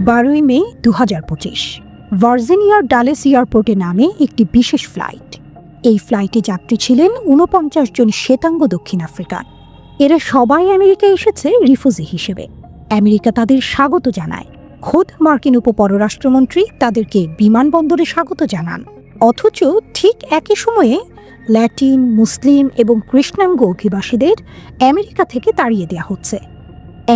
12 মে 2025 ভার্জিনিয়ার ডালেস এয়ারপোর্টে নামে একটি বিশেষ ফ্লাইট। এই ফ্লাইটে যাত্রী ছিলেন 49 জন শ্বেতাঙ্গ দক্ষিণ আফ্রিকান। এরা সবাই আমেরিকায় এসেছে রিফিউজি হিসেবে। আমেরিকা তাদের স্বাগত জানায়। খোদ মার্কিন উপপররাষ্ট্রমন্ত্রী তাদেরকে বিমানবন্দরে স্বাগত জানান। অথচ ঠিক একই সময়ে ল্যাটিন, মুসলিম এবং কৃষ্ণাঙ্গ অভিবাসীদের আমেরিকা থেকে তাড়িয়ে দেওয়া হচ্ছে।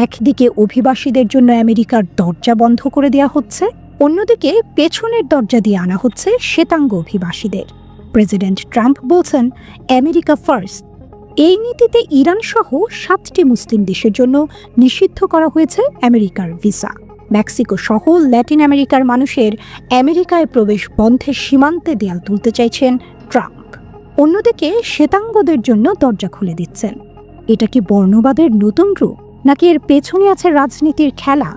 একদিকে অভিবাসীদের জন্য আমেরিকার দরজা বন্ধ করে দেওয়া হচ্ছে, অন্যদিকে পেছনের দরজা দিয়ে আনা হচ্ছে শ্বেতাঙ্গ অভিবাসীদের। প্রেসিডেন্ট ট্রাম্প বলছেন আমেরিকা ফার্স্ট। এই নীতিতে ইরান সহ 7টি মুসলিম দেশের জন্য নিষিদ্ধ করা হয়েছে আমেরিকার ভিসা। মেক্সিকো সহ ল্যাটিন আমেরিকার মানুষের আমেরিকায় প্রবেশ বন্ধের সীমান্তে দেয়াল তুলতে চাইছেন ট্রাম্প। অন্যদিকে শ্বেতাঙ্গদের জন্য দরজা খুলে দিচ্ছেন। এটা কি বর্ণবাদের নতুন রূপ, নাকি এর পেছনে আছে রাজনীতির খেলা?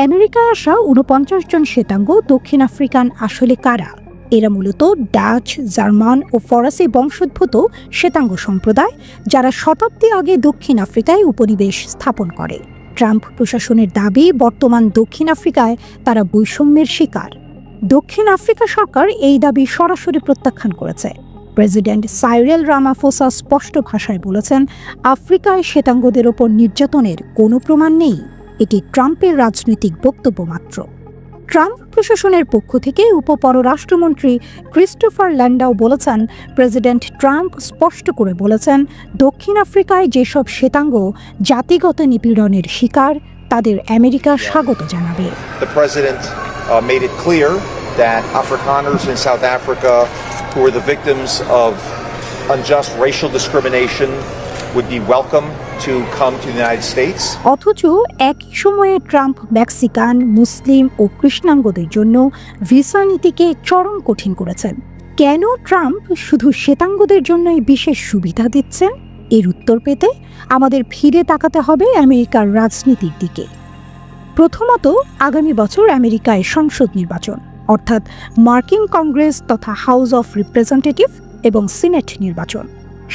আমেরিকায় আসা 49 জন শ্বেতাঙ্গ দক্ষিণ আফ্রিকান আসলে কারা? এরা মূলত ডাচ, জার্মান ও ফরাসি বংশোদ্ভূত শ্বেতাঙ্গ সম্প্রদায়, যারা শতাব্দী আগে দক্ষিণ আফ্রিকায় উপনিবেশ স্থাপন করে। ট্রাম্প প্রশাসনের দাবি, বর্তমান দক্ষিণ আফ্রিকায় তারা বৈষম্যের শিকার। দক্ষিণ আফ্রিকা সরকার এই দাবি সরাসরি প্রত্যাখ্যান করেছে। প্রেসিডেন্ট সাইরিল রামাফোসা স্পষ্ট ভাষায় বলেছেন, আফ্রিকায় শ্বেতাঙ্গদের ওপর নির্যাতনের কোনো প্রমাণ নেই। এটি ট্রাম্পের রাজনৈতিক বক্তব্য মাত্র। ট্রাম্প প্রশাসনের পক্ষ থেকে উপপররাষ্ট্রমন্ত্রী ক্রিস্টোফার ল্যান্ডাও বলেছেন, প্রেসিডেন্ট ট্রাম্প স্পষ্ট করে বলেছেন, দক্ষিণ আফ্রিকায় যেসব শ্বেতাঙ্গ জাতিগত নিপীড়নের শিকার, তাদের আমেরিকা স্বাগত জানাবে। The president made it clear that Afrikaners in South Africa who were the victims of unjust racial discrimination would be welcome to come to the United States. অথচ একই সময়ে ট্রাম্প মেক্সিকান, মুসলিম ও কৃষ্ণাঙ্গদের জন্য ভিসা নীতিকে চরম কঠিন করেছেন। কেন ট্রাম্প শুধু শ্বেতাঙ্গদের জন্যই বিশেষ সুবিধা দিচ্ছেন? এর উত্তর পেতে আমাদের ফিরে তাকাতে হবে আমেরিকার রাজনীতির দিকে। প্রথমত, আগামী বছর আমেরিকায় সংসদ নির্বাচন, অর্থাৎ মার্কিন কংগ্রেস তথা হাউস অফ রিপ্রেজেন্টেটিভ এবং সিনেট নির্বাচন।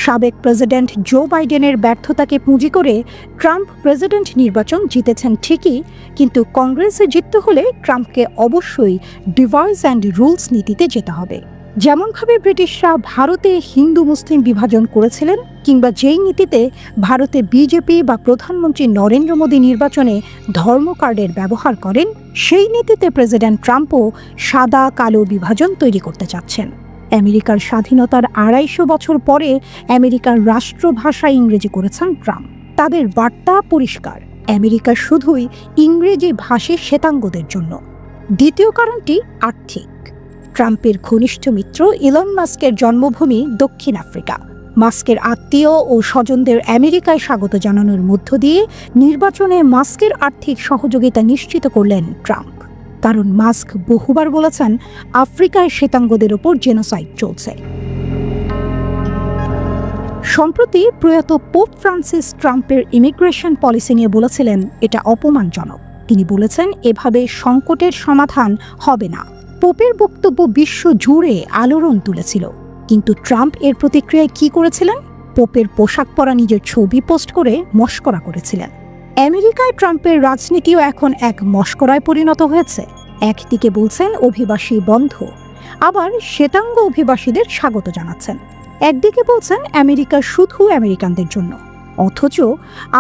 সাবেক প্রেসিডেন্ট জো বাইডেনের ব্যর্থতাকে পুঁজি করে ট্রাম্প প্রেসিডেন্ট নির্বাচন জিতেছেন ঠিকই, কিন্তু কংগ্রেসে জিততে হলে ট্রাম্পকে অবশ্যই ডিভাইস অ্যান্ড রুলস নীতিতে যেতে হবে। যেমনভাবে ব্রিটিশরা ভারতে হিন্দু মুসলিম বিভাজন করেছিলেন, কিংবা যেই নীতিতে ভারতে বিজেপি বা প্রধানমন্ত্রী নরেন্দ্র মোদী নির্বাচনে ধর্ম কার্ডের ব্যবহার করেন, সেই নীতিতে প্রেসিডেন্ট ট্রাম্পও সাদা কালো বিভাজন তৈরি করতে চাচ্ছেন। আমেরিকার স্বাধীনতার 250 বছর পরে আমেরিকার রাষ্ট্রভাষা ইংরেজি করেছেন ট্রাম্প। তাদের বার্তা পরিষ্কার, আমেরিকা শুধুই ইংরেজি ভাষী শ্বেতাঙ্গদের জন্য। দ্বিতীয় কারণটি আর্থিক। ট্রাম্পের ঘনিষ্ঠ মিত্র ইলন মাস্কের জন্মভূমি দক্ষিণ আফ্রিকা। মাস্কের আত্মীয় ও স্বজনদের আমেরিকায় স্বাগত জানানোর মধ্য দিয়ে নির্বাচনে মাস্কের আর্থিক সহযোগিতা নিশ্চিত করলেন ট্রাম্প। কারণ মাস্ক বহুবার বলেছেন, আফ্রিকায় শ্বেতাঙ্গদের ওপর জেনোসাইড চলছে। সম্প্রতি প্রয়াত পোপ ফ্রান্সিস ট্রাম্পের ইমিগ্রেশন পলিসি নিয়ে বলেছিলেন, এটা অপমানজনক। তিনি বলেছেন, এভাবে সংকটের সমাধান হবে না। পোপের বক্তব্য বিশ্ব জুড়ে আলোড়ন তুলেছিল, কিন্তু ট্রাম্প এর প্রতিক্রিয়ায় কি করেছিলেন? পোপের পোশাক পরা নিজের ছবি পোস্ট করে মশকরা করেছিলেন। আমেরিকায় ট্রাম্পের রাজনীতিও এখন এক মশকরায় পরিণত হয়েছে। একদিকে বলছেন অভিবাসী বন্ধ, আবার শ্বেতাঙ্গ অভিবাসীদের স্বাগত জানাচ্ছেন। একদিকে বলছেন আমেরিকা শুধু আমেরিকানদের জন্য, অথচ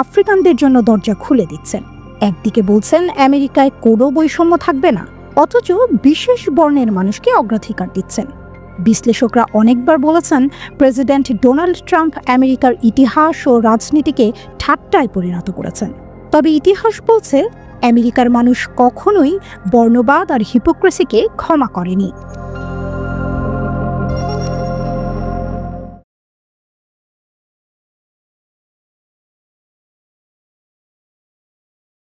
আফ্রিকানদের জন্য দরজা খুলে দিচ্ছেন। একদিকে বলছেন আমেরিকায় কোনো বৈষম্য থাকবে না, অথচ বিশেষ বর্ণের মানুষকে অগ্রাধিকার দিচ্ছেন। বিশ্লেষকরা অনেকবার বলেছেন, প্রেসিডেন্ট ডোনাল্ড ট্রাম্প আমেরিকার ইতিহাস ও রাজনীতিকে ঠাট্টায় পরিণত করেছেন। তবে ইতিহাস বলছে, আমেরিকার মানুষ কখনোই বর্ণবাদ আর হিপোক্রেসিকে ক্ষমা করেনি।